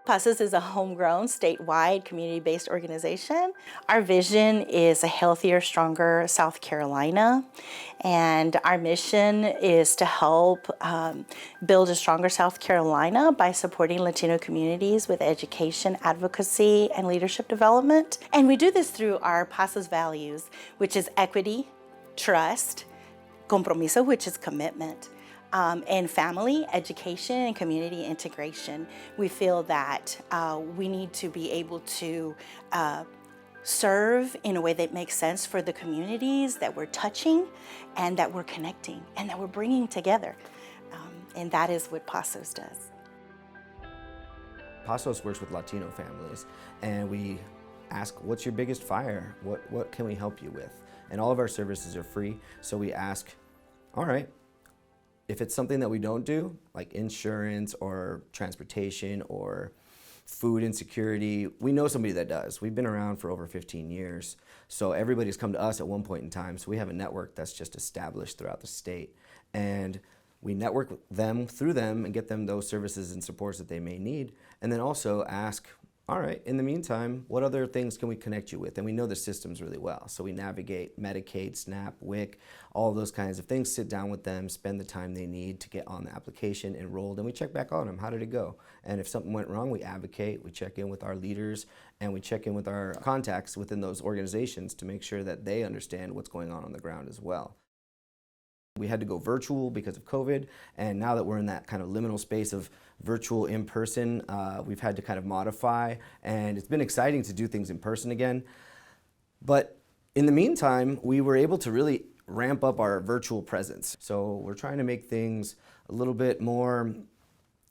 PASOs is a homegrown, statewide, community-based organization. Our vision is a healthier, stronger South Carolina, and our mission is to help build a stronger South Carolina by supporting Latino communities with education, advocacy, and leadership development. And we do this through our PASOs values, which is equity, trust, compromiso, which is commitment, and family, education, and community integration. We feel that we need to be able to serve in a way that makes sense for the communities that we're touching and that we're connecting and that we're bringing together. And that is what PASOs does. PASOs works with Latino families, and we ask, what's your biggest fire? What can we help you with? And all of our services are free, so we ask, all right, if it's something that we don't do, like insurance or transportation or food insecurity, we know somebody that does. We've been around for over 15 years, so everybody's come to us at one point in time, so we have a network that's just established throughout the state. And we network with them through them and get them those services and supports that they may need, and then also ask, all right, in the meantime, what other things can we connect you with? And we know the systems really well. So we navigate Medicaid, SNAP, WIC, all those kinds of things, sit down with them, spend the time they need to get on the application, enrolled, and we check back on them. How did it go? And if something went wrong, we advocate, we check in with our leaders, and we check in with our contacts within those organizations to make sure that they understand what's going on the ground as well. We had to go virtual because of COVID, and now that we're in that kind of liminal space of virtual in-person, we've had to kind of modify, and it's been exciting to do things in person again. But in the meantime, we were able to really ramp up our virtual presence. So we're trying to make things a little bit more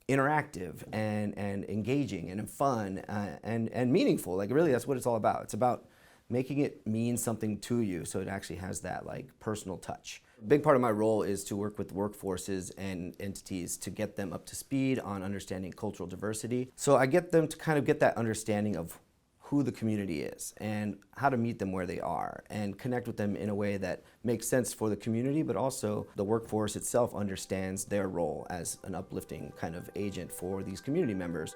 interactive and engaging and fun and meaningful. Like really, that's what it's all about. It's about making it mean something to you, so it actually has that like personal touch. A big part of my role is to work with workforces and entities to get them up to speed on understanding cultural diversity. So I get them to kind of get that understanding of who the community is and how to meet them where they are and connect with them in a way that makes sense for the community, but also the workforce itself understands their role as an uplifting kind of agent for these community members.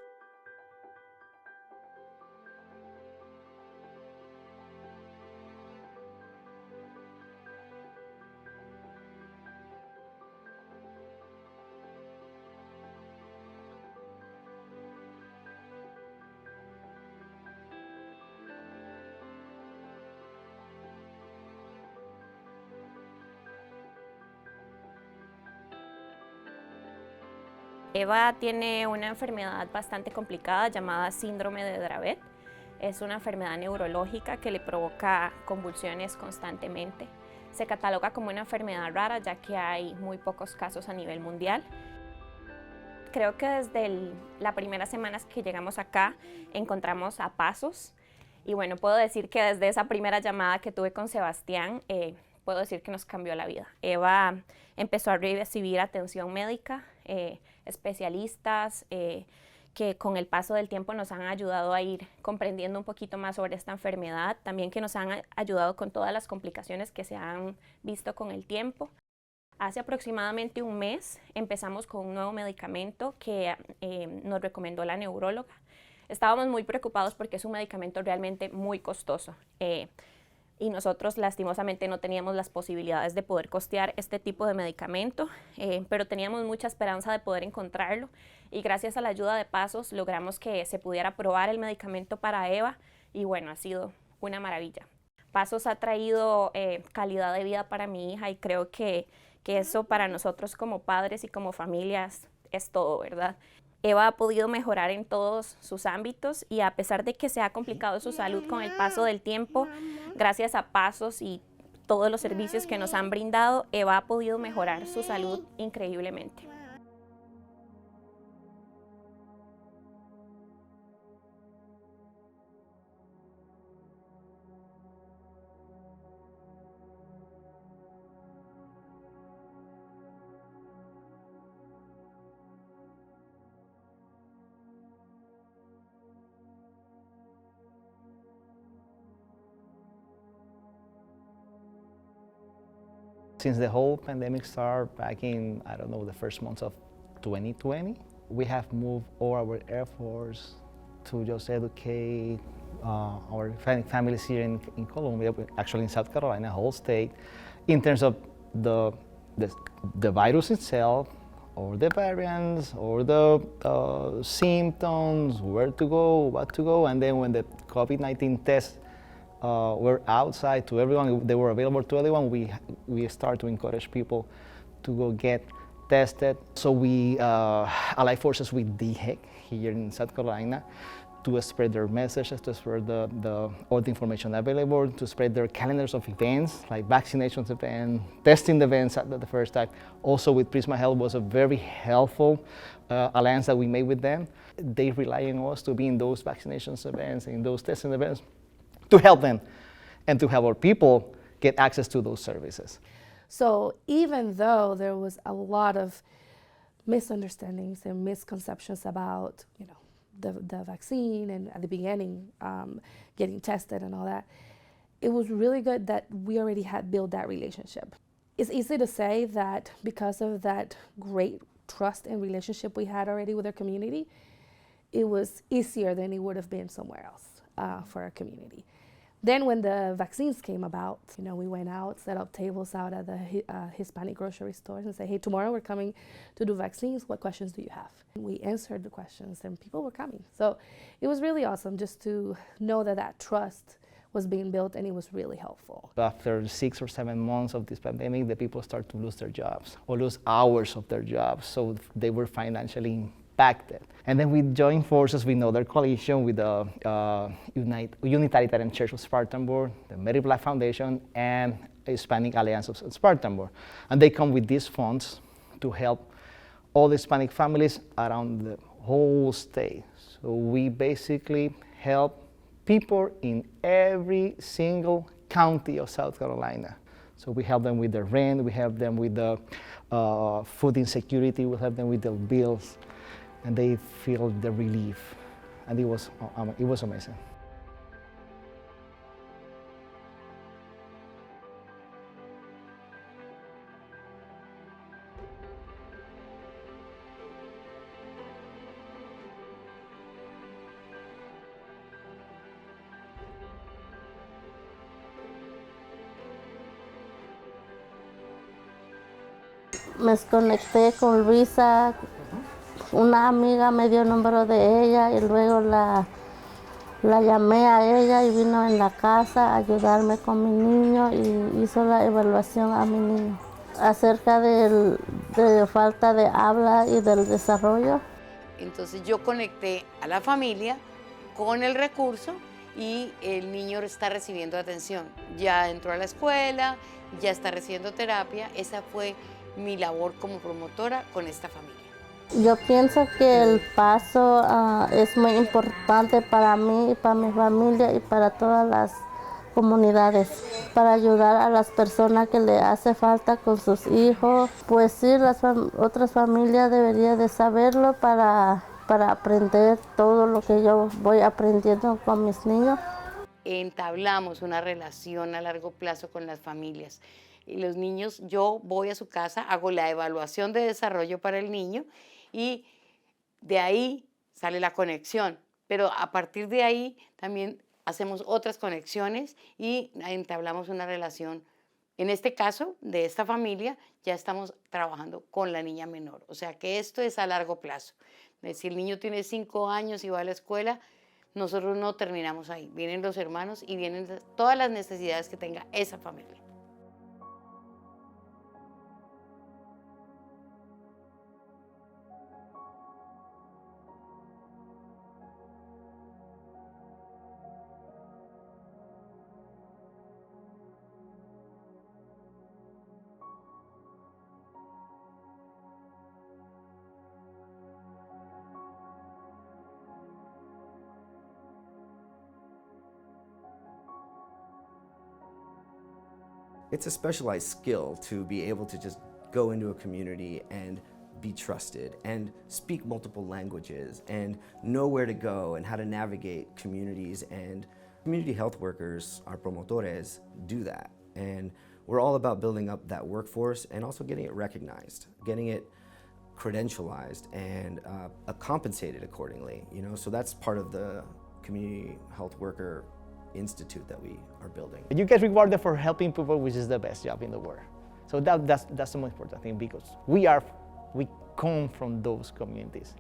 Eva tiene una enfermedad bastante complicada llamada síndrome de Dravet. Es una enfermedad neurológica que le provoca convulsiones constantemente. Se cataloga como una enfermedad rara ya que hay muy pocos casos a nivel mundial. Creo que desde las primeras semanas que llegamos acá encontramos a PASOs y bueno, puedo decir que desde esa primera llamada que tuve con Sebastián, puedo decir que nos cambió la vida. Eva empezó a recibir atención médica, especialistas que con el paso del tiempo nos han ayudado a ir comprendiendo un poquito más sobre esta enfermedad, también que nos han ayudado con todas las complicaciones que se han visto con el tiempo. Hace aproximadamente un mes empezamos con un nuevo medicamento que nos recomendó la neuróloga. Estábamos muy preocupados porque es un medicamento realmente muy costoso. Y nosotros lastimosamente no teníamos las posibilidades de poder costear este tipo de medicamento, pero teníamos mucha esperanza de poder encontrarlo y gracias a la ayuda de PASOs logramos que se pudiera probar el medicamento para Eva y bueno, ha sido una maravilla. PASOs ha traído calidad de vida para mi hija y creo que eso para nosotros como padres y como familias es todo, ¿verdad? Eva ha podido mejorar en todos sus ámbitos y a pesar de que se ha complicado su salud con el paso del tiempo, gracias a PASOs y todos los servicios que nos han brindado, Eva ha podido mejorar su salud increíblemente. Since the whole pandemic started back in, I don't know, the first months of 2020, we have moved all our efforts to just educate our families here in Colombia, actually in South Carolina, whole state, in terms of the virus itself, or the variants, or the symptoms, where to go, what to go, and then when the COVID-19 tests were outside to everyone, they were available to everyone, we start to encourage people to go get tested. So we ally forces with DHEC here in South Carolina to spread their messages, to spread all the information available, to spread their calendars of events, like vaccinations event, testing events at the first time. Also with Prisma Health was a very helpful alliance that we made with them. They rely on us to be in those vaccinations events, in those testing events, to help them and to help our people get access to those services. So even though there was a lot of misunderstandings and misconceptions about, the vaccine and at the beginning getting tested and all that, it was really good that we already had built that relationship. It's easy to say that because of that great trust and relationship we had already with our community, it was easier than it would have been somewhere else for our community. Then when the vaccines came about, we went out, set up tables out at the Hispanic grocery stores and said, hey, tomorrow we're coming to do vaccines. What questions do you have? And we answered the questions and people were coming. So it was really awesome just to know that trust was being built, and it was really helpful. After 6 or 7 months of this pandemic, the people start to lose their jobs or lose hours of their jobs. So they were financially impacted. And then we joined forces with another coalition with the Unitarian Church of Spartanburg, the Mary Black Foundation, and Hispanic Alliance of Spartanburg. And they come with these funds to help all the Hispanic families around the whole state. So we basically help people in every single county of South Carolina. So we help them with their rent, we help them with the food insecurity, we help them with their bills, and they feel the relief, and it was amazing. Me conecté con Luisa, una amiga me dio el número de ella y luego la llamé a ella y vino en la casa a ayudarme con mi niño y hizo la evaluación a mi niño acerca de falta de habla y del desarrollo. Entonces yo conecté a la familia con el recurso y el niño está recibiendo atención. Ya entró a la escuela, ya está recibiendo terapia. Esa fue mi labor como promotora con esta familia. Yo pienso que el paso es muy importante para mí, para mi familia y para todas las comunidades, para ayudar a las personas que le hace falta con sus hijos. Pues sí, las otras familias deberían de saberlo para aprender todo lo que yo voy aprendiendo con mis niños. Entablamos una relación a largo plazo con las familias. Y los niños, yo voy a su casa, hago la evaluación de desarrollo para el niño y de ahí sale la conexión. Pero a partir de ahí también hacemos otras conexiones y entablamos una relación. En este caso, de esta familia, ya estamos trabajando con la niña menor. O sea que esto es a largo plazo. Si el niño tiene 5 años y va a la escuela, nosotros no terminamos ahí. Vienen los hermanos y vienen todas las necesidades que tenga esa familia. It's a specialized skill to be able to just go into a community and be trusted and speak multiple languages and know where to go and how to navigate communities. And community health workers, our promotores, do that. And we're all about building up that workforce and also getting it recognized, getting it credentialized and compensated accordingly. You know, so that's part of the community health worker institute that we are building. You get rewarded for helping people, which is the best job in the world. So that's the most important thing, because we come from those communities.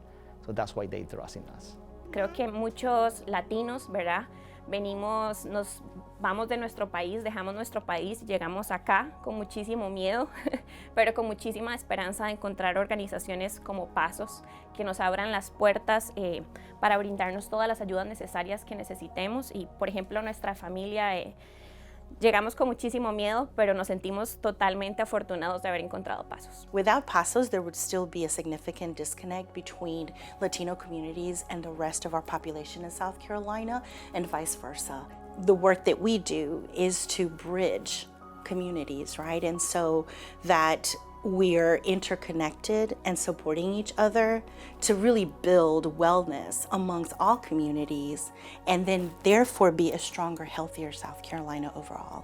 So that's why they trust in us. Creo que muchos latinos, ¿verdad? Nos vamos de nuestro país, dejamos nuestro país y llegamos acá con muchísimo miedo, pero con muchísima esperanza de encontrar organizaciones como PASOs que nos abran las puertas para brindarnos todas las ayudas necesarias que necesitemos. Y, por ejemplo, nuestra familia, llegamos con muchísimo miedo, pero nos sentimos totalmente afortunados de haber encontrado PASOs. Without PASOs, there would still be a significant disconnect between Latino communities and the rest of our population in South Carolina, and vice versa. The work that we do is to bridge communities, right? And so that we're interconnected and supporting each other to really build wellness amongst all communities, and then therefore be a stronger, healthier South Carolina overall.